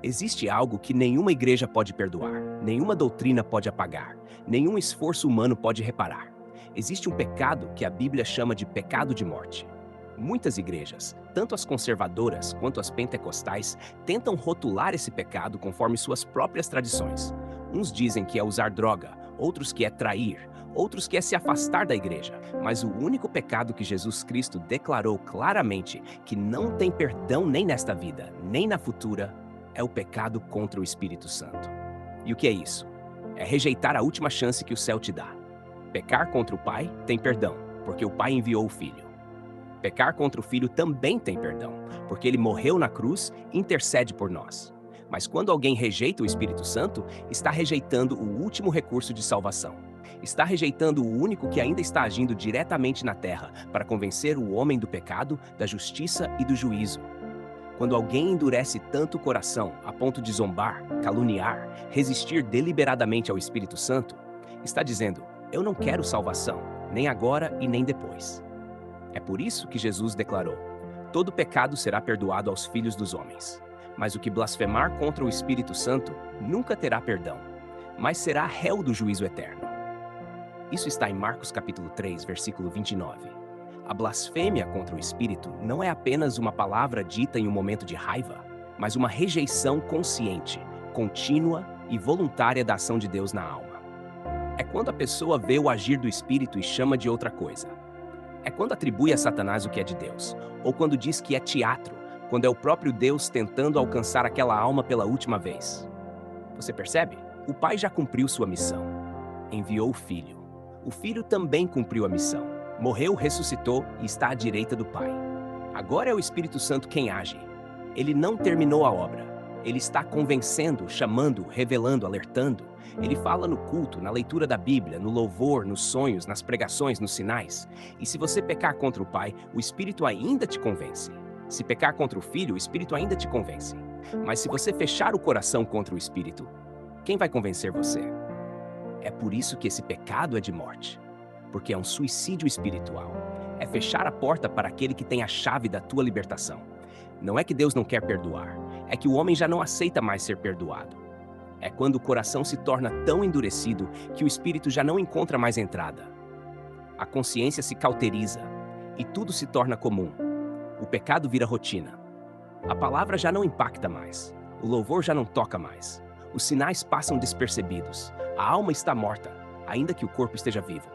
Existe algo que nenhuma igreja pode perdoar, nenhuma doutrina pode apagar, nenhum esforço humano pode reparar. Existe um pecado que a Bíblia chama de pecado de morte. Muitas igrejas, tanto as conservadoras quanto as pentecostais, tentam rotular esse pecado conforme suas próprias tradições. Uns dizem que é usar droga, outros que é trair, outros que é se afastar da igreja. Mas o único pecado que Jesus Cristo declarou claramente que não tem perdão nem nesta vida, nem na futura, é o pecado contra o Espírito Santo. E o que é isso? É rejeitar a última chance que o céu te dá. Pecar contra o Pai tem perdão, porque o Pai enviou o Filho. Pecar contra o Filho também tem perdão, porque ele morreu na cruz e intercede por nós. Mas quando alguém rejeita o Espírito Santo, está rejeitando o último recurso de salvação. Está rejeitando o único que ainda está agindo diretamente na terra para convencer o homem do pecado, da justiça e do juízo. Quando alguém endurece tanto o coração a ponto de zombar, caluniar, resistir deliberadamente ao Espírito Santo, está dizendo: eu não quero salvação, nem agora e nem depois. É por isso que Jesus declarou: todo pecado será perdoado aos filhos dos homens. Mas o que blasfemar contra o Espírito Santo nunca terá perdão, mas será réu do juízo eterno. Isso está em Marcos capítulo 3, versículo 29. A blasfêmia contra o Espírito não é apenas uma palavra dita em um momento de raiva, mas uma rejeição consciente, contínua e voluntária da ação de Deus na alma. É quando a pessoa vê o agir do Espírito e chama de outra coisa. É quando atribui a Satanás o que é de Deus, ou quando diz que é teatro, quando é o próprio Deus tentando alcançar aquela alma pela última vez. Você percebe? O Pai já cumpriu sua missão. Enviou o Filho. O Filho também cumpriu a missão. Morreu, ressuscitou e está à direita do Pai. Agora é o Espírito Santo quem age. Ele não terminou a obra. Ele está convencendo, chamando, revelando, alertando. Ele fala no culto, na leitura da Bíblia, no louvor, nos sonhos, nas pregações, nos sinais. E se você pecar contra o Pai, o Espírito ainda te convence. Se pecar contra o Filho, o Espírito ainda te convence. Mas se você fechar o coração contra o Espírito, quem vai convencer você? É por isso que esse pecado é de morte. Porque é um suicídio espiritual. É fechar a porta para aquele que tem a chave da tua libertação. Não é que Deus não quer perdoar, é que o homem já não aceita mais ser perdoado. É quando o coração se torna tão endurecido que o espírito já não encontra mais entrada. A consciência se cauteriza e tudo se torna comum. O pecado vira rotina. A palavra já não impacta mais. O louvor já não toca mais. Os sinais passam despercebidos. A alma está morta, ainda que o corpo esteja vivo.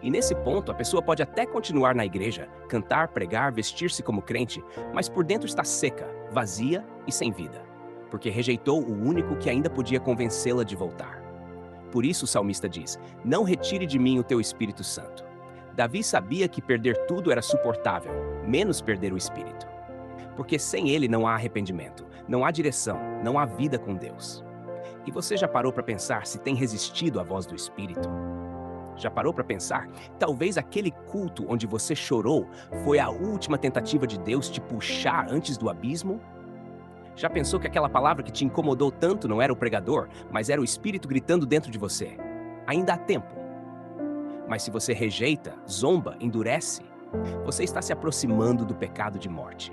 E nesse ponto, a pessoa pode até continuar na igreja, cantar, pregar, vestir-se como crente, mas por dentro está seca, vazia e sem vida, porque rejeitou o único que ainda podia convencê-la de voltar. Por isso o salmista diz: não retire de mim o teu Espírito Santo. Davi sabia que perder tudo era suportável, menos perder o Espírito. Porque sem ele não há arrependimento, não há direção, não há vida com Deus. E você já parou para pensar se tem resistido à voz do Espírito? Já parou para pensar? Talvez aquele culto onde você chorou foi a última tentativa de Deus te puxar antes do abismo? Já pensou que aquela palavra que te incomodou tanto não era o pregador, mas era o Espírito gritando dentro de você? Ainda há tempo. Mas se você rejeita, zomba, endurece, você está se aproximando do pecado de morte.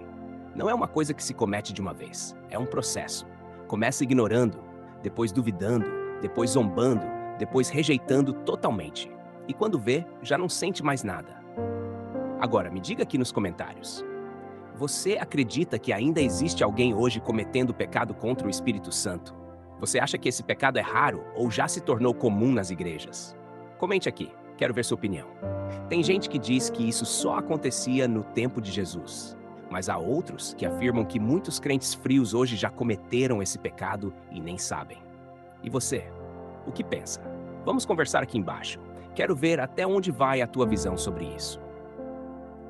Não é uma coisa que se comete de uma vez, é um processo. Começa ignorando, depois duvidando, depois zombando, depois rejeitando totalmente. E quando vê, já não sente mais nada. Agora, me diga aqui nos comentários. Você acredita que ainda existe alguém hoje cometendo pecado contra o Espírito Santo? Você acha que esse pecado é raro ou já se tornou comum nas igrejas? Comente aqui, quero ver sua opinião. Tem gente que diz que isso só acontecia no tempo de Jesus. Mas há outros que afirmam que muitos crentes frios hoje já cometeram esse pecado e nem sabem. E você? O que pensa? Vamos conversar aqui embaixo. Quero ver até onde vai a tua visão sobre isso.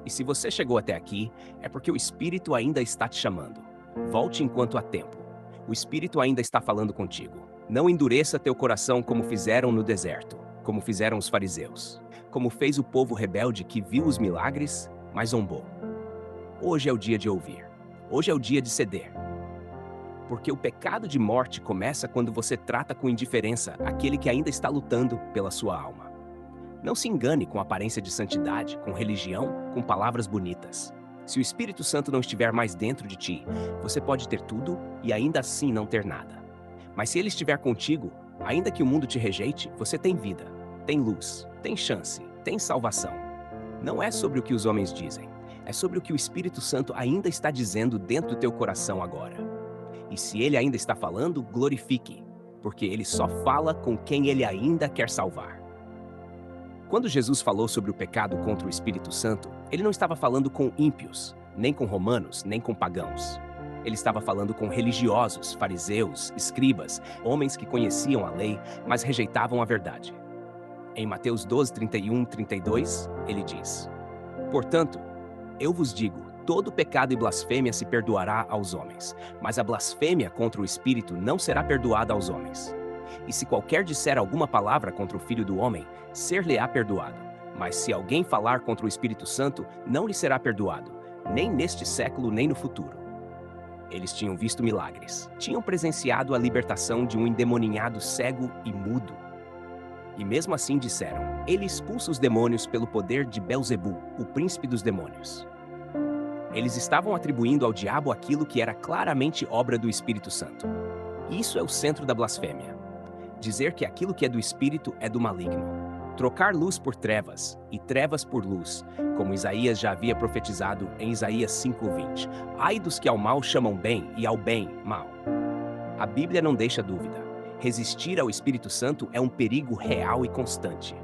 E se você chegou até aqui, é porque o Espírito ainda está te chamando. Volte enquanto há tempo. O Espírito ainda está falando contigo. Não endureça teu coração como fizeram no deserto, como fizeram os fariseus, como fez o povo rebelde que viu os milagres, mas zombou. Hoje é o dia de ouvir. Hoje é o dia de ceder. Porque o pecado de morte começa quando você trata com indiferença aquele que ainda está lutando pela sua alma. Não se engane com aparência de santidade, com religião, com palavras bonitas. Se o Espírito Santo não estiver mais dentro de ti, você pode ter tudo e ainda assim não ter nada. Mas se ele estiver contigo, ainda que o mundo te rejeite, você tem vida, tem luz, tem chance, tem salvação. Não é sobre o que os homens dizem, é sobre o que o Espírito Santo ainda está dizendo dentro do teu coração agora. E se ele ainda está falando, glorifique, porque ele só fala com quem ele ainda quer salvar. Quando Jesus falou sobre o pecado contra o Espírito Santo, ele não estava falando com ímpios, nem com romanos, nem com pagãos. Ele estava falando com religiosos, fariseus, escribas, homens que conheciam a lei, mas rejeitavam a verdade. Em Mateus 12, 31, 32, ele diz: Portanto, eu vos digo, todo pecado e blasfêmia se perdoará aos homens, mas a blasfêmia contra o Espírito não será perdoada aos homens. E se qualquer disser alguma palavra contra o Filho do Homem, ser-lhe-á perdoado. Mas se alguém falar contra o Espírito Santo, não lhe será perdoado, nem neste século, nem no futuro. Eles tinham visto milagres, tinham presenciado a libertação de um endemoninhado cego e mudo. E mesmo assim disseram, ele expulsa os demônios pelo poder de Belzebu, o príncipe dos demônios. Eles estavam atribuindo ao diabo aquilo que era claramente obra do Espírito Santo. Isso é o centro da blasfêmia. Dizer que aquilo que é do Espírito é do maligno. Trocar luz por trevas e trevas por luz, como Isaías já havia profetizado em Isaías 5:20. Ai dos que ao mal chamam bem e ao bem mal. A Bíblia não deixa dúvida. Resistir ao Espírito Santo é um perigo real e constante.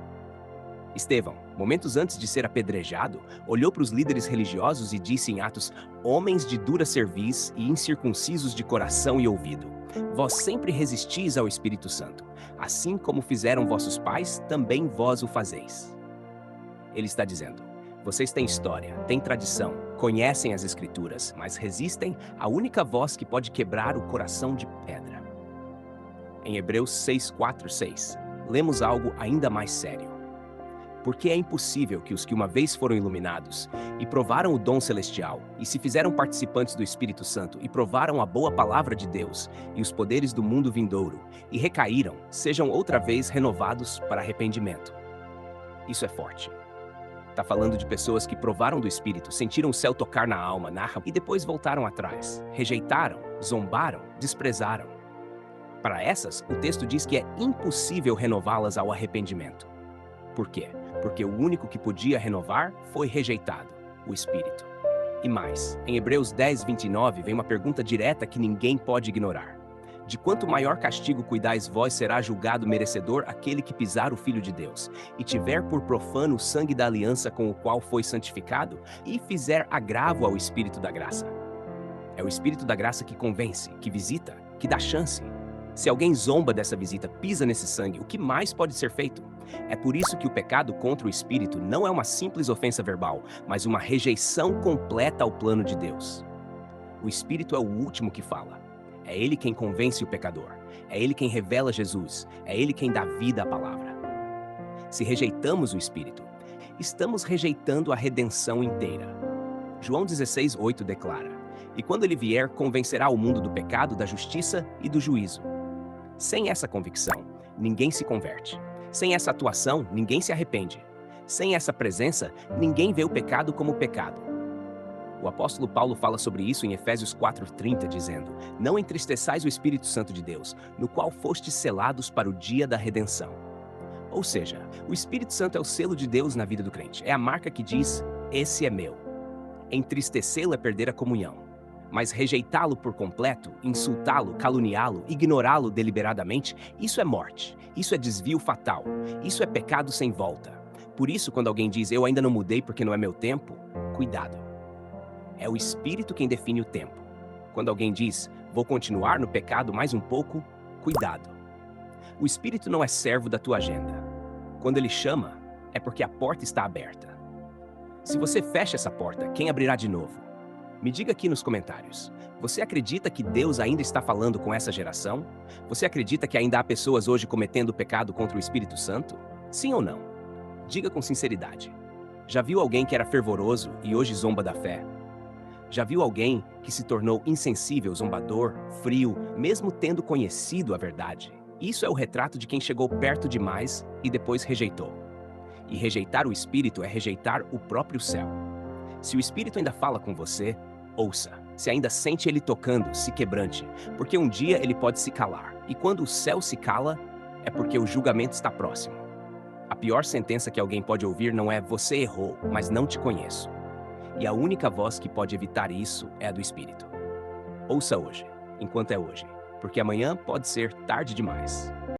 Estevão, momentos antes de ser apedrejado, olhou para os líderes religiosos e disse em Atos: Homens de dura cerviz e incircuncisos de coração e ouvido, vós sempre resistis ao Espírito Santo, assim como fizeram vossos pais, também vós o fazeis. Ele está dizendo: vocês têm história, têm tradição, conhecem as Escrituras, mas resistem à única voz que pode quebrar o coração de pedra. Em Hebreus 6:4-6, lemos algo ainda mais sério. Porque é impossível que os que uma vez foram iluminados e provaram o dom celestial e se fizeram participantes do Espírito Santo e provaram a boa palavra de Deus e os poderes do mundo vindouro e recaíram, sejam outra vez renovados para arrependimento. Isso é forte. Está falando de pessoas que provaram do Espírito, sentiram o céu tocar na alma, e depois voltaram atrás, rejeitaram, zombaram, desprezaram. Para essas, o texto diz que é impossível renová-las ao arrependimento. Por quê? Porque o único que podia renovar foi rejeitado, o Espírito. E mais, em Hebreus 10:29 vem uma pergunta direta que ninguém pode ignorar. De quanto maior castigo cuidais vós, será julgado merecedor aquele que pisar o Filho de Deus, e tiver por profano o sangue da aliança com o qual foi santificado, e fizer agravo ao Espírito da graça. É o Espírito da graça que convence, que visita, que dá chance. Se alguém zomba dessa visita, pisa nesse sangue, o que mais pode ser feito? É por isso que o pecado contra o Espírito não é uma simples ofensa verbal, mas uma rejeição completa ao plano de Deus. O Espírito é o último que fala. É ele quem convence o pecador. É ele quem revela Jesus. É ele quem dá vida à palavra. Se rejeitamos o Espírito, estamos rejeitando a redenção inteira. João 16:8 declara: E quando ele vier, convencerá o mundo do pecado, da justiça e do juízo. Sem essa convicção, ninguém se converte. Sem essa atuação, ninguém se arrepende. Sem essa presença, ninguém vê o pecado como pecado. O apóstolo Paulo fala sobre isso em Efésios 4:30, dizendo: Não entristeçais o Espírito Santo de Deus, no qual fostes selados para o dia da redenção. Ou seja, o Espírito Santo é o selo de Deus na vida do crente. É a marca que diz: esse é meu. Entristecê-lo é perder a comunhão. Mas rejeitá-lo por completo, insultá-lo, caluniá-lo, ignorá-lo deliberadamente, isso é morte, isso é desvio fatal, isso é pecado sem volta. Por isso, quando alguém diz, eu ainda não mudei porque não é meu tempo, cuidado. É o Espírito quem define o tempo. Quando alguém diz, vou continuar no pecado mais um pouco, cuidado. O Espírito não é servo da tua agenda. Quando ele chama, é porque a porta está aberta. Se você fecha essa porta, quem abrirá de novo? Me diga aqui nos comentários, você acredita que Deus ainda está falando com essa geração? Você acredita que ainda há pessoas hoje cometendo pecado contra o Espírito Santo? Sim ou não? Diga com sinceridade. Já viu alguém que era fervoroso e hoje zomba da fé? Já viu alguém que se tornou insensível, zombador, frio, mesmo tendo conhecido a verdade? Isso é o retrato de quem chegou perto demais e depois rejeitou. E rejeitar o Espírito é rejeitar o próprio céu. Se o Espírito ainda fala com você, ouça. Se ainda sente ele tocando, se quebrante, porque um dia ele pode se calar. E quando o céu se cala, é porque o julgamento está próximo. A pior sentença que alguém pode ouvir não é "você errou, mas não te conheço". E a única voz que pode evitar isso é a do Espírito. Ouça hoje, enquanto é hoje, porque amanhã pode ser tarde demais.